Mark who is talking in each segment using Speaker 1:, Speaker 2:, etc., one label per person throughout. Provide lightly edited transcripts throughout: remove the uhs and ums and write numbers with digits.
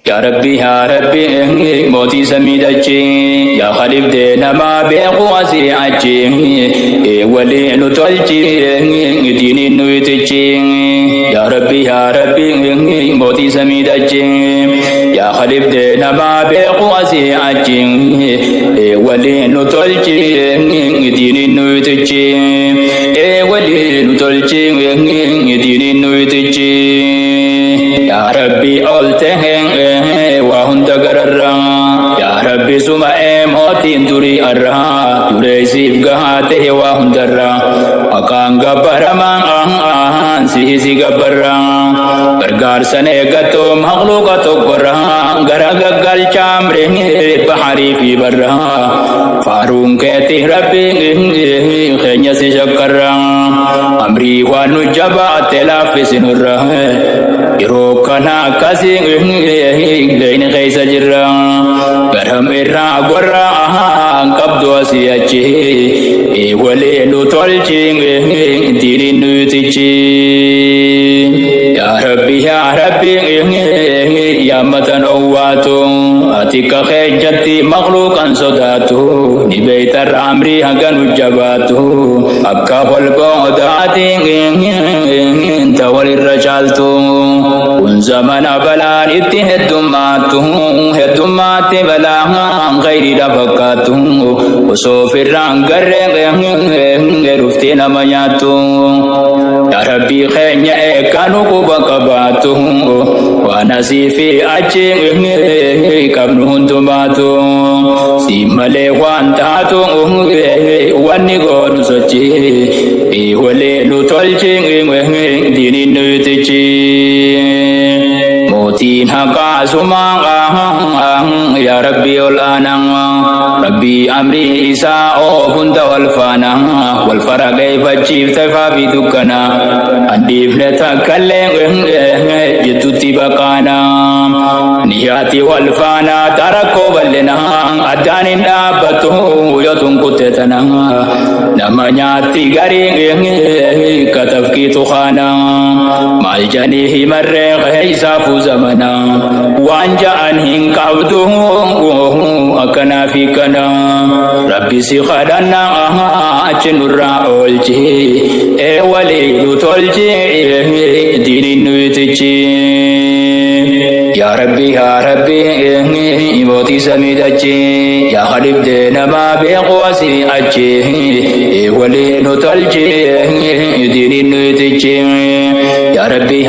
Speaker 1: Ya Rabbi moti samidachi ya khalif de nama be qawasi achi wali nutolchi dini nuitichi ya Rabbi moti samidachi ya khalif de nama be qawasi achi wali nutolchi dini nuitichi wali nutolchi dini nuitichi ya Rabbi oltehen wa hunda gararra ya Rabbi suma motin turi arra tureisif gahate wa hundarra akan gabarama si gabarra gargar sane gato makhluqato gorra garagagal chamre bahari fi barra farun kati Rabbi khenya si shakarra amri wa nujaba telafisinurra irokana kasi gain kaisa jirra garam irra gorra kabdo asiachi wale lutolchi diri nutichi ya Rabbi ya matan awatu atika khajati makhluqan sodatu di baitar amri hagan ujabatu akka fal qadati tawalir rajaltu zaman balan heddumati balaha ghairi dafakatu usufir garre rufti namayatu ya Rabbi khanya kanu kubakabatu wa nasifi achi kabnu huntumatu simale wantatu wani gonu sochi wale lutolchi dini nutichi motin haka sumanga ya Rabbi ulanang Rabbi amri isa hunta wal fana wal faragai fajib tafa bidukana adif neta kaleng yetuti bakana niyati wal fana tarako balena adanin abatu yotun kutetana namanya tigaring katafki tukhana maljanihi marre ghaisa zamana wanja anhin kabdu akana fikana Rabbi si khadana achinurra olchi wali lutolchi dini nuitichi ya Rabbi moti samidachi ya khalif de nama be qawasi achi wali lutolchi dini nuitichi ya Rabbi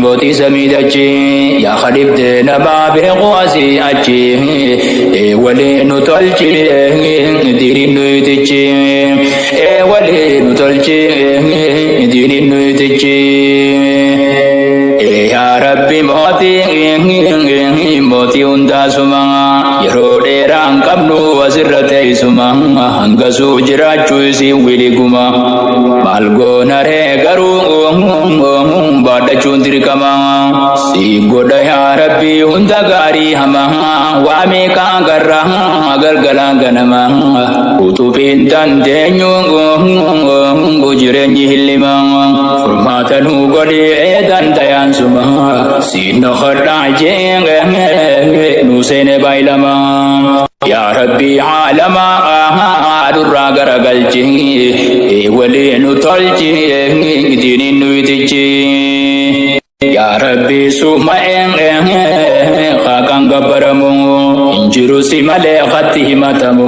Speaker 1: moti samidachi ya khalif de nama be qawasi achi wali nutolchi dini nuitichi wali nutolchi dini nuitichi ya Rabbi moti unda sumanga yero derang kabnu wasirate sumanga hangasu jirachu si wiliguma malgo nare garu bada chundri kama si goda ya Rabbi unda gari hama wame ka garra agar galanganama utupin tandenyu bujirenyi hilima furmatanu godi edan dayan suma sino khada jeng nusene bailama ya Rabbi alama adurra garagalchi wali nutolchi dini nuitichi ya Rabbi suma khakang gabaramu injiru simale khati matamu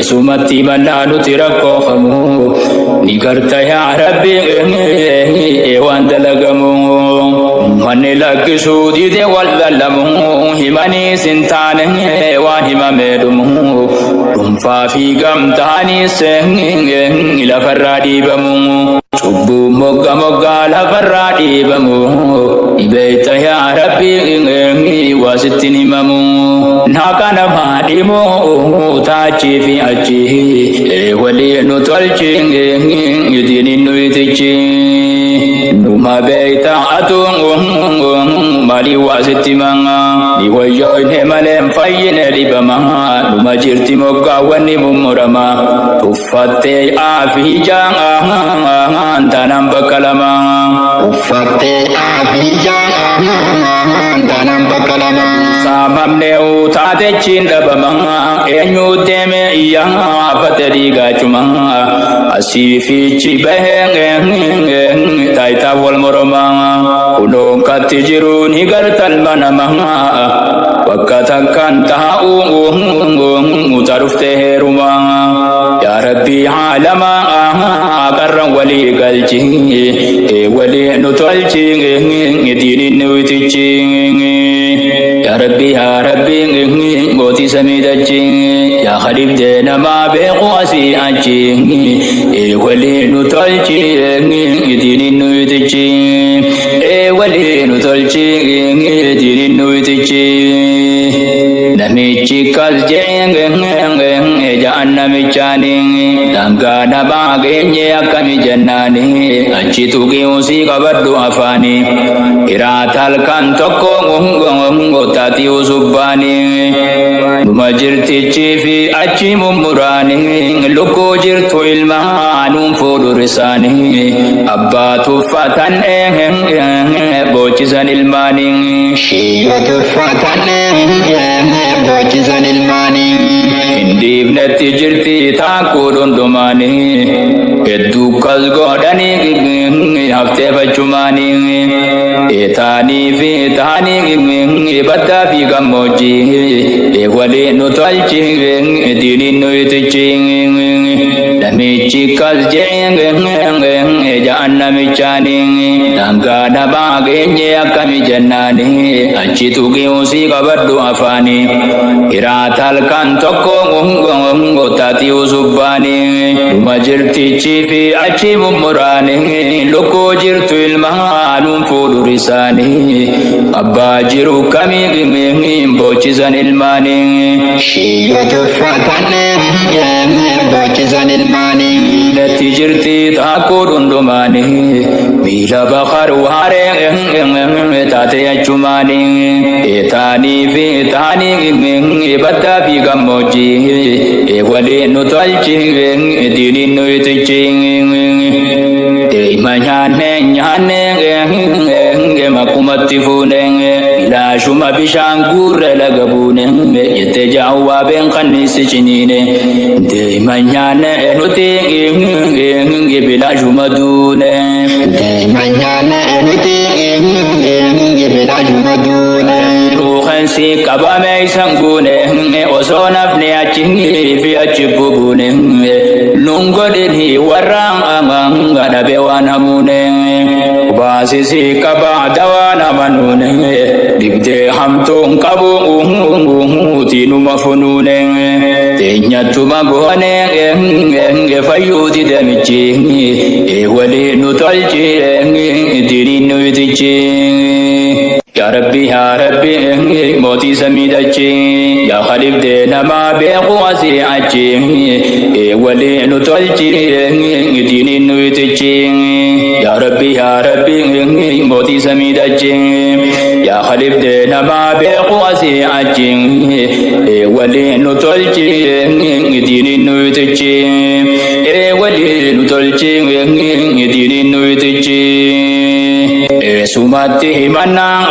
Speaker 1: sumati mananu tirako khamu nigarta ya Rabbi wandalagamu manila kisudi de wallalamu himani sintane wa himamedumu rumfa fi gamtani ila faradi bamu Subuh moga la faradi bamu ibaita ya Rabbi wasitini mamu nakana madimu tachi fi achi wali nutolchi yudini nuitichi numa beita atung mali wasitimanga diwayo malem fayine libama numa jirti moga wani mumurama tufate afijang tanam bakalama ufate afijang
Speaker 2: danam bakalama
Speaker 1: samam neu tate cinda bamang enyu teme yang pateri gacuma asifi cibeng taita wal moromang kuno katijirun higar talmanamang wakatakan tahu mutaruf teherumang ya rabbi alama karang wali galci wali nutolci dinin nuitici ya rabbi boti samidaci ya khalif dena ma beqasi aci wali nutolci dinin nuitici wali nutolci dinin nuitici namici kaljeng jahannami caning tangga nabagenya kami jannani acitu kiusi kabadu afani iratal kan toko tati usubani numajirti cifi aci mumurani luko jirtu ilma num fudurisani abba tufatan bocisan ilmani
Speaker 2: shiya tufatan bocisan ilmani
Speaker 1: indib nati jirti takudun dumani eddu kalgodani hafte bachumani etani fi tani bata fi gamoji wali nutalchi dinin nuitichi namichi kaljeng jahannami chani tangga nabagenya kami jannani acitu kiusi kabadu afani iratal kan toko tati usubani majirti cifi aci mumurani loko jirtu ilmanum fudurisani abba jiru kami bocisan ilmani
Speaker 2: shiya tufatan bocisan ilmani
Speaker 1: nati jirti takudun dumani bila bakar ware tate acumani etani fi tani bata fi gamoji wali nutalci dinin nuitici nyane makumati funeng ila shuma bishangure lagabune yete jawa ben khanisi chinine de manyane nuti bila shuma dune
Speaker 2: de manyane nuti bila shuma dune
Speaker 1: ruhansi kabame sangune osona fne achingi fi achibubune nungodeni warang amang gadabe wanamune basisi kaba dawana manune dibde hamtung kabu tinu mafunune tenya tuma gone fayudi demici wali nutalci dinin nuitici ya rabbi moti samidaci ya khalif de nama beqasi aci wali nutalci dinin nuitici ya rabbi moti samidaci ya khalif de nama beqasi aci wali nutalci dinin nuitici wali nutalci dinin nuitici sumati manang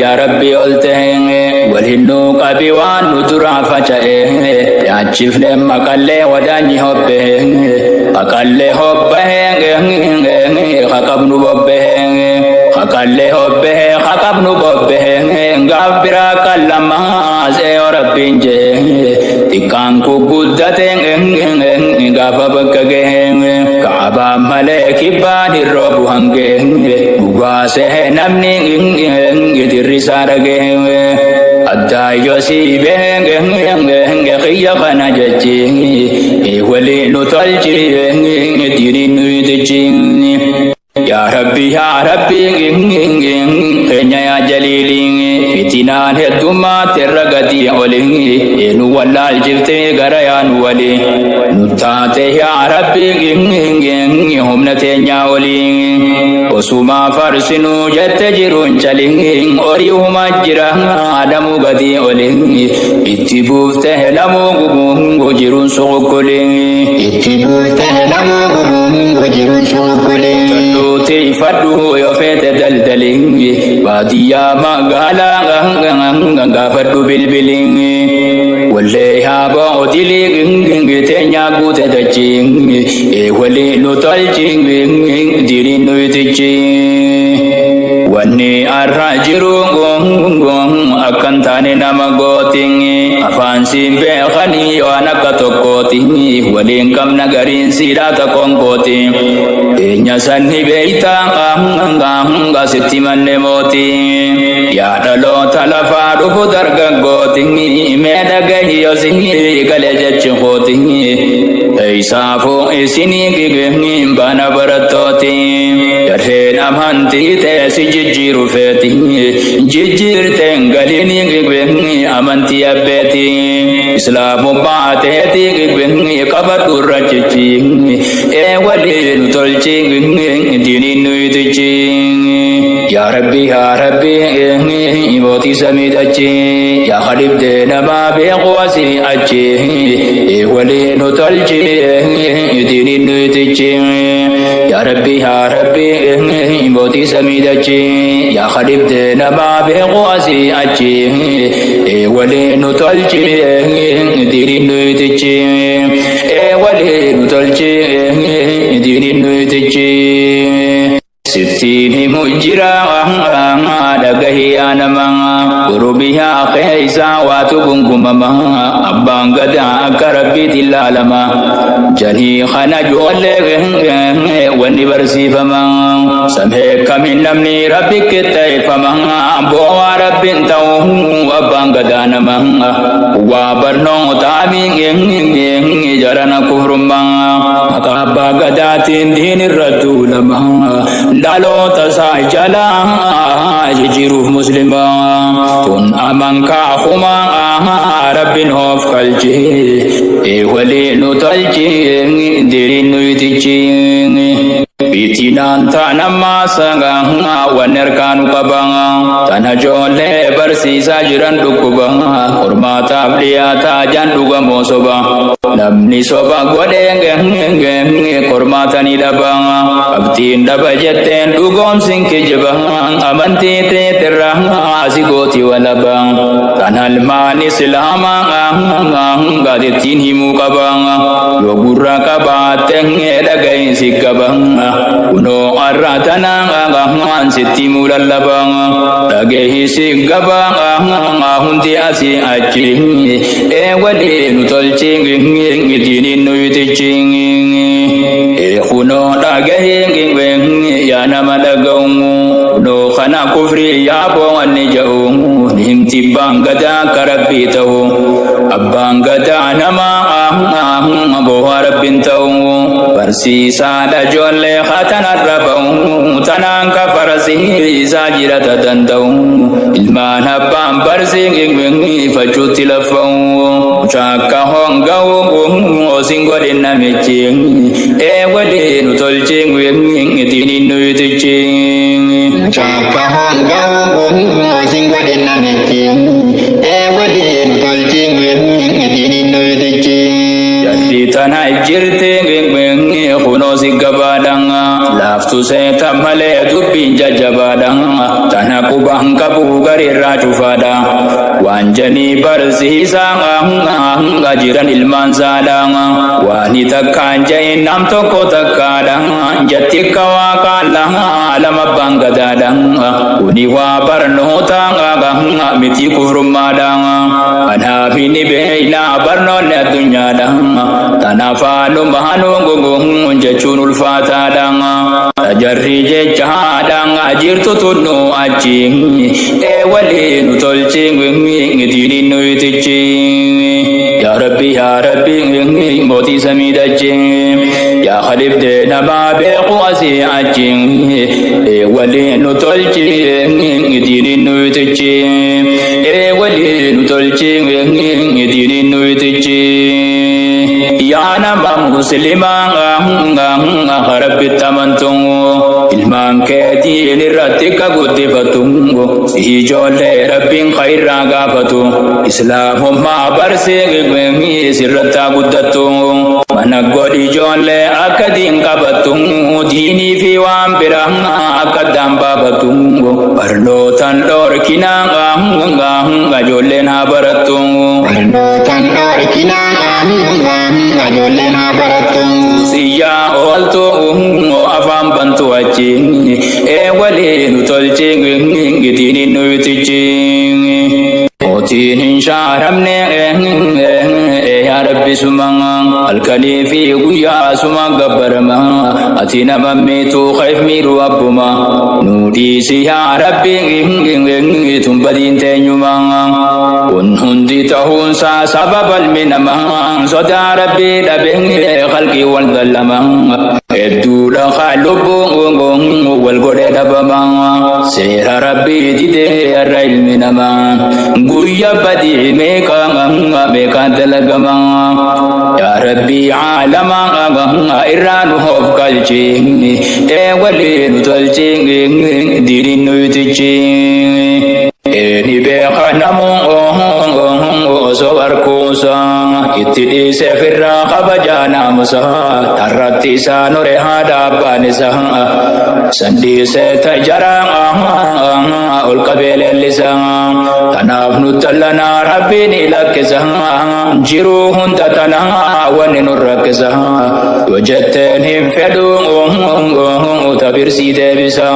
Speaker 1: ya rabbi olteng walhinnu qabiwan nutura facae ya chifle makalle wadani hobbe akalle hobbe khakabnu bobbe akalle hobbe khakabnu bobbe ngabira kallama se rabbinje tikanku guddate ngafa bakage kaaba maleki bani robu hange bugase namni gidirisarage adda yosi benge khiya khana jachi wali nutalchi dinin nuitichi ya rabbi kenya ya jalili fitinan heduma terragati oli enu wallal jifte garayan wali nutate ya rabbi humnate nya oli osuma farsinu jette jirun chalin orihuma jira adamu gadi olin itti buufte lamu gugungu jirun suukulin
Speaker 2: itti buufte lamu gugungu jirun suukulin
Speaker 1: tuti fadu yo fete daldalin badiya magala gafadu bilbilin walle haba odilin tenya gute dacin walle nutalcin dirin nuiticin wanni arrajiru akan tane nama goting afan simbe khani wana katokoti walin kam nagarin sirata kongkoti enya sanni beita angga setiman nemoti ya dalo talafa du darga goting medaga yosingi kaleja choti Isafu isini gigni bana baratoti yarhen amanti te si jijiru feti jijir tengalini gigni amanti abeti islamu baate ti gigni kabatu rachichi e wali nutolchi gigni dini nuitichi ya rabbi iboti samidachi ya khalib de nama beqwasi achi e wali nutolchi dini nuitichi ya rabbi iboti samidachi ya khalib de nama beqwasi achi e wali nutolchi dini nuitichi e wali nutolchi dini nuitichi Sitini mujira dagahi anamang urubiha khaisa watu bungkumama abang gada akarabi tilalama jani khana jole wani bersifamang samhe kami namni rabbik taifamang bawa rabbin tau abang gada namang wa barno tami jarana kufrumang abang gada tindin ratulamang Dalo tasai jala jiru muslimah tun amangka khuma rabbin of kalji e wali nutalji dirin nuitici Bitinan tanama sanga wanerkanu kabanga tanah jole bersisa jiran dukubang hormata bliyata janduga mosoba namni soba godeng hormata ni dabang abtin dabajeten dugom singke jebang amanti te terang asigoti walabang tanal mani selama gaditin himu kabang yogura kabateng edagai sikabang Uno arratana ngahan sitimu lalabang dagehi sigabang hunti asi aci wali nutolcing ngidinin nuiticing kuno dagehi ya nama dagong no khana kufri ya bongan ni jauh himti bangada karabi tahu abangada nama bohar bintau bersisa da jole khatana rabau tanang ka farasi sajira tadantau ilmana pam bersing ingwengi fajuti lafau chaka honggau osinggodin namicing wadi nutolcing wengi tinin nuiticing
Speaker 2: chaka honggau osinggodin namicing wadi nutolcing wengi tinin nuiticing
Speaker 1: jadi tanah jirte wengi kuno sigabadang laftu seta male dubin jajabadang tanah kubang kabu gari rajufada wanjani bersisa gajiran ilman sadang wanita kanjai nam toko takadang jati kawakalang alam bangga dadang uniwa barnota miti kurumadang anabini beila barnon dunya dang tanafa lumbahanu gugung jacunul fatadang tajarri jahadang ajir tutunu acing wali nutolcing ngidinin nuiticing ya rabbi moti samidacing ya khalib de nama beqwasi acing wali nutolcing ngidinin nuiticing wali nutolcing ngidinin nuiticing ya nama muslimang harap tamantung ilman ke tika guddifatu ijoollee rabbiin khayraa gaafatu islaamummaa barsiifame sirrattaa guddattu mana godhi ijoollee akka diin qabattu diinii fi waan biraa akka dambaafatu barnootaan dhoorkinaa ijoolleen haa barattu
Speaker 2: barnootaan dhoorkinaa ijoolleen haa barattu
Speaker 1: siyyaa ooltu afaan bantu achi waliin tolchi gitiinin nuyitichi mootiin hin shaaramne yaa rabbi suma halkanii fi guyyaa suma gabbarama ati nama miitu khayf miiru abbuma nu dhiisi yaa rabbi tun badiin teenyuma kun hundi ta'uunsaa sababa ilmi namaa sodaa rabbi dhabe khalqii wal gallama hedduudha kaan lubbuun wal godhe dhabama seera rabbii didee irra ilmi namaa guyya badii meeqaan dalagama yaa rabbii caalama irraa nu hoof galchi waliin nu tolchi diinin nuyitichi ni beeka namoo osoo harkuusa itti dhiise firraa kabajaa naamusa tarratti isaa nure haadha abbaan isaa san dhiise tajaraa ol qabee leellisa kanaaf nu tallanaa rabbiin ilakkisa jiruu hunda tanaa wanni nu rakkisa yoo jetteen hin fedhu tabirsii deebisa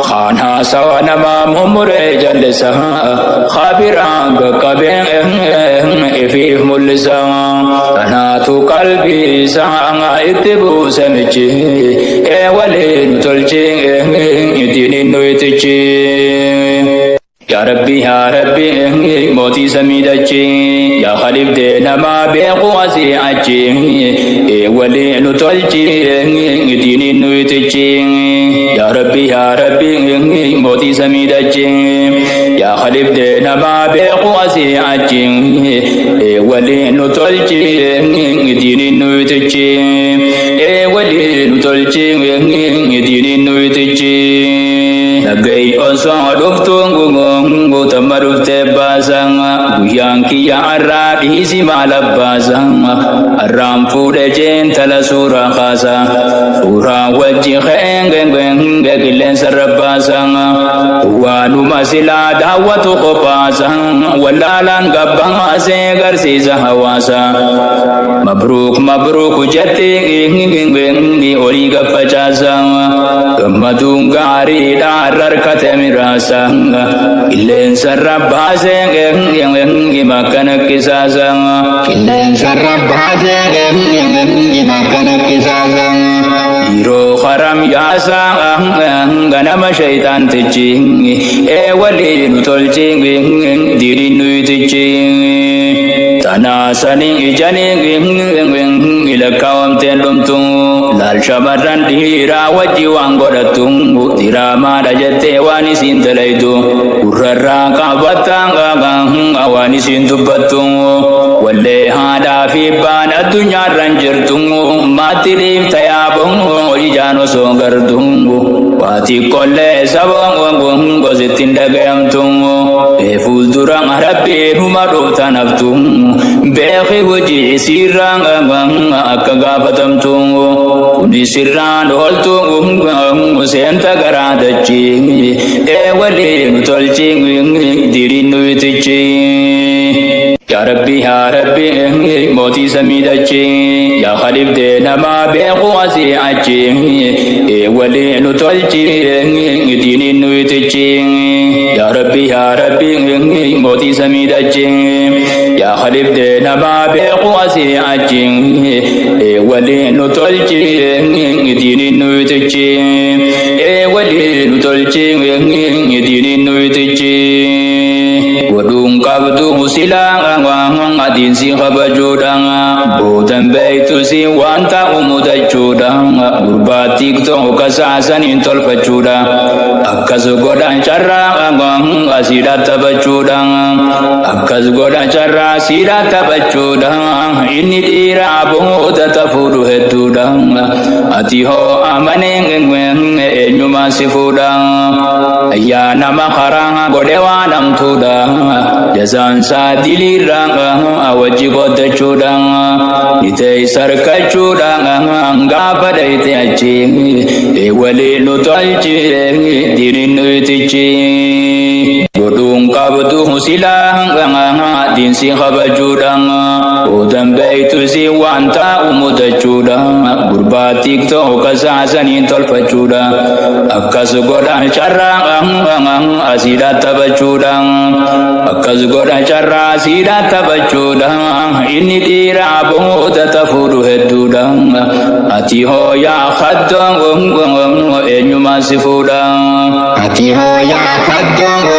Speaker 1: kaan haasawa namaa mummuree jallisa khabiraan qaqqabee ifiif mul'isa kanaatu qalbii isaa itti buuse michi waliin tolchi diinin nuyitichi yaa rabbi mootii samiidachi yaa khalifdee namaa beeku asii achi waliin nu tolchi diinin nuyitichi yaa rabbi mootii samiidachi yaa khalifdee namaa beeku asii achi waliin nu tolchi diinin nuyitichi waliin nu tolchi diinin nuyitichi nagay osoo dhuftuun guutamma dhuftee baasan guyyaan kiyya arraa dhiisi maal abbaasan arraan fuudhe jeentala suuraa kaasa suuraa wajji qeenqeenqeenqe qilleensa rabbaasan waanuma silaa daawwatu qophaasan wallaalaan gabbaasee garsiisa hawaasa mabruuk jetti olii gaffacaasa gammaduun gaariidha harkate miraasa qilleensa rabbaasee bakka nakkisaasa
Speaker 2: qilleensa rabbaasee bakka nakkisaasa
Speaker 1: yeroo haram yaasa ganama shaytaantichi waliin nu tolchi diinin nuyitichi tanaasanii ijanii lakkaawamteen dhumtu laal shamarran dhiiraa wajji waan godhattu dhiiraa maadha jettee waan isiin dalaytu gurrarraa qabataa waan isiin dubbattu wallee haadhaa fi baan addunyaarran jirtu maatti dhiifta yaaboo ijaan osoo gartu waati qollee saba gosittiin dhagayamtu fuuldura rabbiinuma dhufta naftu beeki hojii isiirraa akka gaafatamtu kuni sirraan ooltu seenta garaa dachi waliin tolchi diinin nuyitichi yaa rabbi mootii samiidachi yaa khalifdee namaa beeku asii achi waliin tolchi diinin nuyitichi yaa rabbi mootii samiidachi yaa khalifdee namaa beeku asii achi waliin tolchi diinin nuyitichi waliin tolchi diinin nuyitichi waduun qabdu silaa adiin si kabajuudhaan boodan beektu si waan ta'u muddachuudhaan gurbaa tiktoo kasaasaniin tolfachuudhaan akkas godhan carraa asiidhaa taphachuudhaan akkas godhan carraa asiidhaa taphachuudhaan inni dhiiraa booda tafuudhu hedduudhaan ati hoo amanee eenyuma si fuudha ayyaana makaraa godhe waan amtuudha jazaan saadiliirraa wajji godhachuudha ni ta'e sarkachuudha gaafa dhayte achi waliin nu tolchi diiniin nu itichi godhuun qabdu silaa diinsi kabajuudha odan beeytu si waan taa'u mudachuudha gurbaa tiktooka saasanii tolfachuudha akkas godha carraa asiidha taphachuudha akkas godha carraa asiidha taphachuudha inni dhiiraa booda tafuudhu hedduudha ati hooyaa kaddoo eenyuma si fuudha
Speaker 2: ati hooyaa kaddoo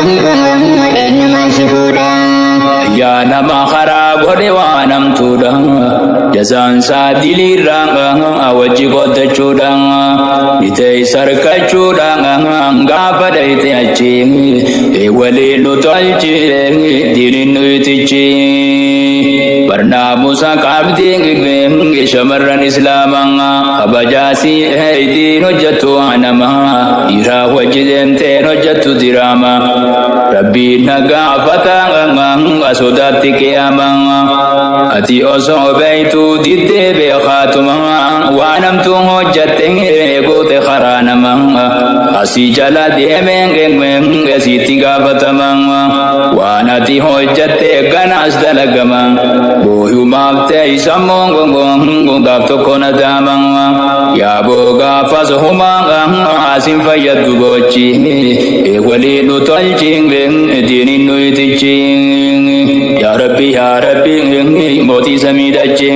Speaker 2: eenyuma si fuudha
Speaker 1: yaa nama karaa godhe waan amtuudha jazaan saadiliirraa wajji godhachuudha ni ta'e sarkachuudha gaafa dhayte achi waliin nu tolchi diiniin nu itichi barnaamusa qabdi shamarran islaamaa kabajaasii diin hojjattu nama dhiiraa wajji deemteen hojjattu diraama rabbiin na gaafata sodaatti qiyama ati osoo beeytu diddee beekaatuma waan amtu hojjatte goote karaa nama asii jala deemeen asiitti gaafatama waan ati hojjatte ganaas dalagama booyumaaf ta'e sammuun gaaf tokko na daama yaaboo gaafas humaa asin fayyaddu gochi waliin nu tolchi diiniin nu itichi yaa rabbi mootii samii dachi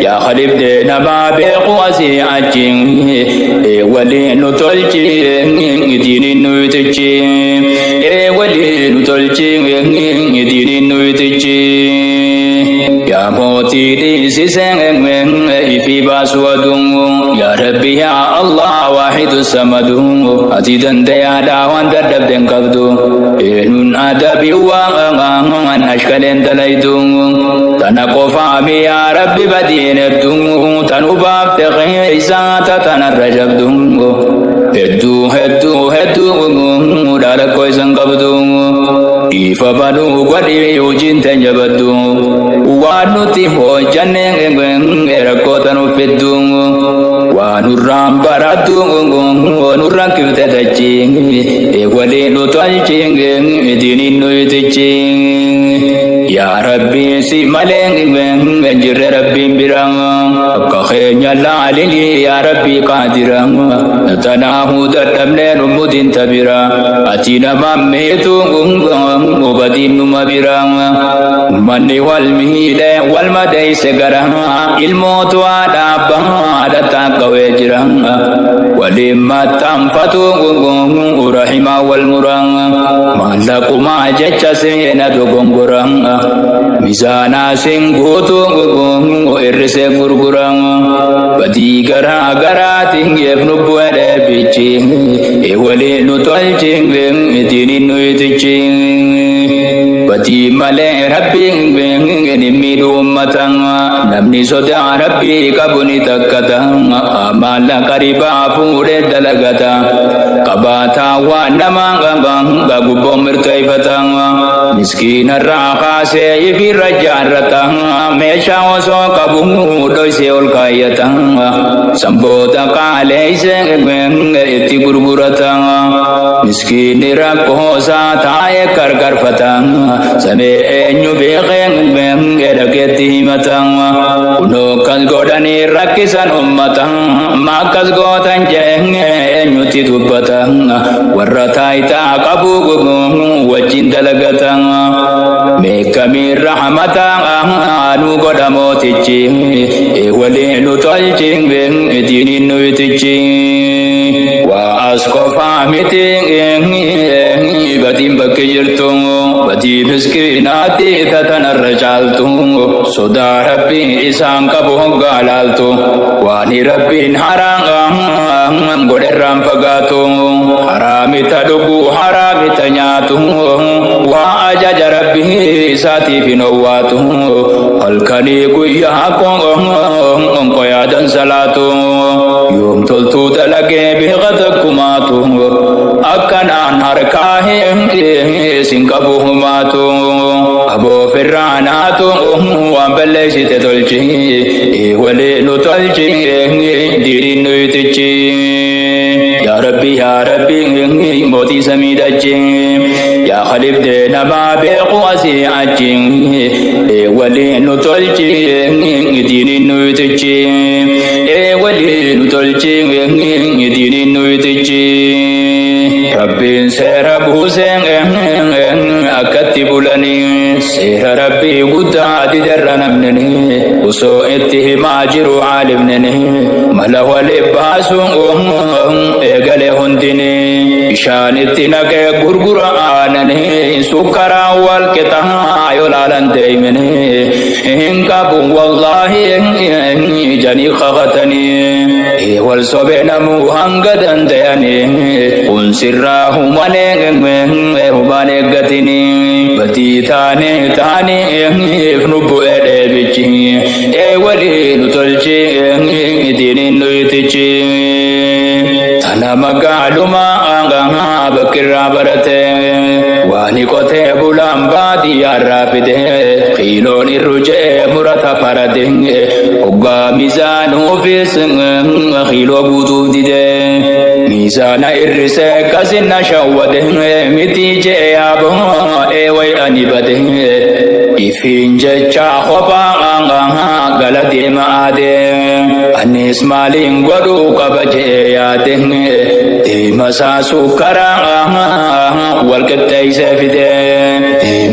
Speaker 1: yaa khalifte namaa beeku asii achi waliin nu tolchi diiniin nu itichi waliin nu tolchi diiniin nu itichi yaa mootii dhiisiseen ifi baasu aduu yaa rabbi yaa Allah waahidu samadu ati dandayaadhaa waan dadhabden qabdu eenyuun adabii waan ashkaleen dalaydu tana qofaami yaa rabbi badiin hedduu tanu baafte keeysaa tatanarra jabdu hedduu dhaalakkoo isan qabdu dhiifa baduu godhi hojiin tan jabaddu waan nuti hojjanne rakkoota nuuf fiddu waan nurraan barattu nurraan kifte dachi waliin nu tolchi diiniin nu itichi yaa rabbi si malee jirre rabbiin bira akka keenya laalini yaa rabbi qaadira tanaahu dadhabnee nummutiin tabira ati nama meetu mubadiin numa bira ummanni wal miidhe wal madeeyse gara ilmootu haadha haadha taaqqawee jira waliin maxxanfatu rahimaa wal mura maallaqumaa jecha seena dogongora mizaanaa sin guutu irrisee gurgura badii garaa garaatiin geefnu bu'ee bichi waliin nu tolchi diiniin nu itichi badii malee rabbiin miidhu ummata namni sodaa rabbii qabu ni takkata maallaqa ribaa fuudhee dalagata qabaataa waan namaa gubboo mirteeffata miskiinarraa kaasee ifirra jaarrata meeshaa osoo qabu dhoysee ol kaayyata sanboota qaaleeyse itti gurgurata miskiinni rakkoosaa taa'ee gargarfata samee eenyu beekee dhageetti himata kunoo akkas godhanii rakkisan ummata akkas gootan jee eenyutti dubbata warra taayitaa qabu wajjin dalagata meekamiin rahmata nu godha mootichi waliin nu tolchi diiniin nu itichi waa as qofaa miti batiin bakki jirtu batii miskiinaatti tatanarra caaltu sodaa rabbiin isaan qabu hoggaa laaltu waan rabbiin haraam godherraan fagaatu haraamita dhuguu haraamita nyaatu waa ajaja rabbii isaatiif hin owwaatu halkanii guyyaa qonqo yaadan salaatu yoom toltuu dalagee beeka takkuma harkahin sinkabuhumatu abo firranatu wambale site tolchi wale no tolchi dirin no yutichi ya rabbi moti samidachi ya khalif de nama be qasi achi wale no tolchi dirin no yutichi wale no tolchi dirin no yutichi rabbin sera busen akati bulani sera rabbi gudati darranamnani uso ittihimajiru alimnani malawa libasu egale hundini ishanitti nage gurgura anani sukara wal kita yolalante imani inkabu wallahi jani khagatani wal sobena muhangadan dayani unsirrahu manegatini bati tane ifnubu edebichi wali nutolchi dinin nuytichi tana magaluma anga bakira barate wani kote bulambadi arafide khilon iruje murata farade uga mizanu fis khilo budu dide mizana irse kasina shawade mitije abo ewai anibade ifinje cha khoba anga galati maade anis malin godu kabaje yade masa sukara wal katai safide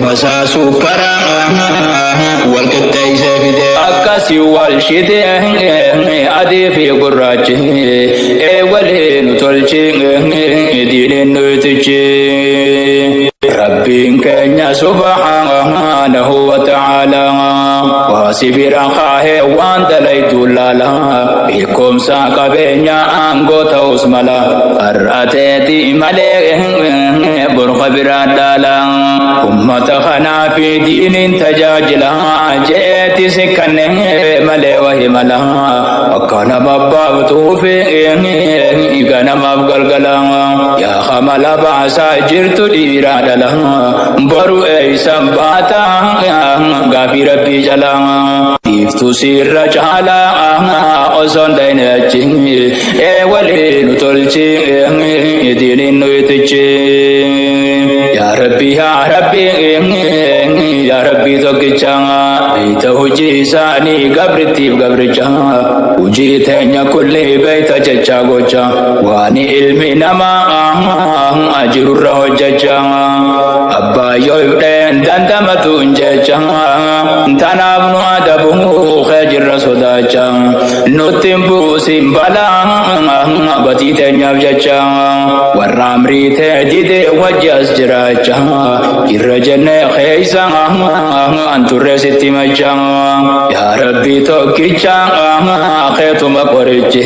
Speaker 1: masa sukara wal katai safide akasi wal shide ade fi gurachi wale nutolchi dinin nutichi rabbin kenya subhanahu wa ta'ala wasibira khahe wanda laitulala bikum sakabenya anggota usmala arateti male burkhabiradala ummata khana fi dinin tajajila jeti sikane male wahimala akana babba tufi igana mabgalgala ya khamala ba'sa jirtu diradala baru sambata gafi rabbi jala iftu sirra chala ozon dainachi wali nutolchi dinin nuytichi ya rabbi tokkichanga baita huji sani gabricha huji tenya kulli baita chacha gocha wani ilmi nama ajurra hojjacha abba yoyden dandamatun jecha tanabnu adabu khajra sodacha nutimbu simbala bati tenya jecha waramri tejide wajjas jiracha irajane khaisa anture sitimacha ya rabbi tokkicha khaituma qorichi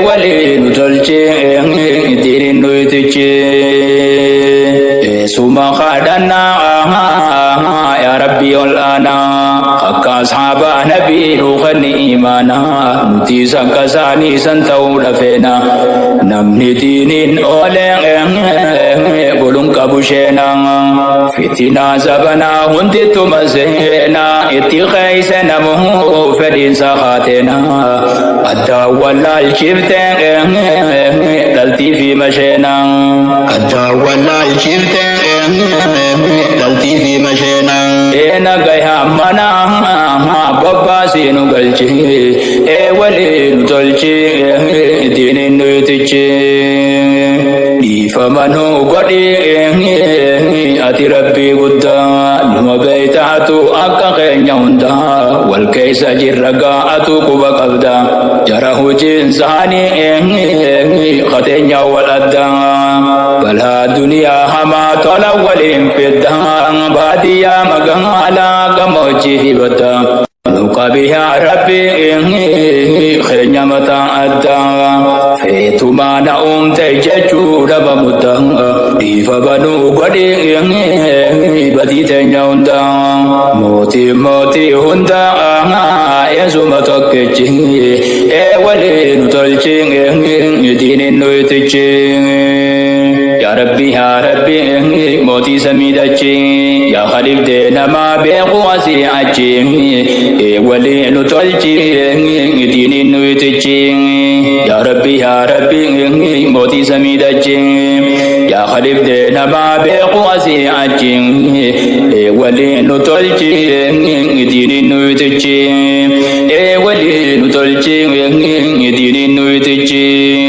Speaker 1: wali nutolchi dirin nuytichi suma khadana ya rabbi olana hakka sahaba nabi ruhani imana nuti sankasani santau dafena namni dinin ole bulung kabushena fitina zabana hundi tumazena iti khaisena muhu fedin sakhatena adda walal chifte dalti fi mashena adda walal chifte dalti fi mashena ena gaya mana babba sinu galchi wali nutolchi dinin nutichi ifamanu godi ati rabbi gudda numa baitatu akka kenya hunda wal kaisa jirraga atu kuba qabda jarahu jinsani khatenya wal adda bala dunya hama tala walin fidda badiya magala gamoji hibata nuqabiha rabbi khenya mata adda fetuma na tejechu daba mutang ifa banu godi badi tenya hunda moti hunda yazuma tokkechi wali nutolchi dinin nuytichi ya rabbi يا ربي موتي سميدتشي يا خليف دينا ما بيقواسي عجي ولي نتولجي ديني نويتشي يا ربي موتي سميدتشي يا خليف دينا ما بيقواسي عجي ولي نتولجي ديني نويتشي ولي نتولجي ديني نويتشي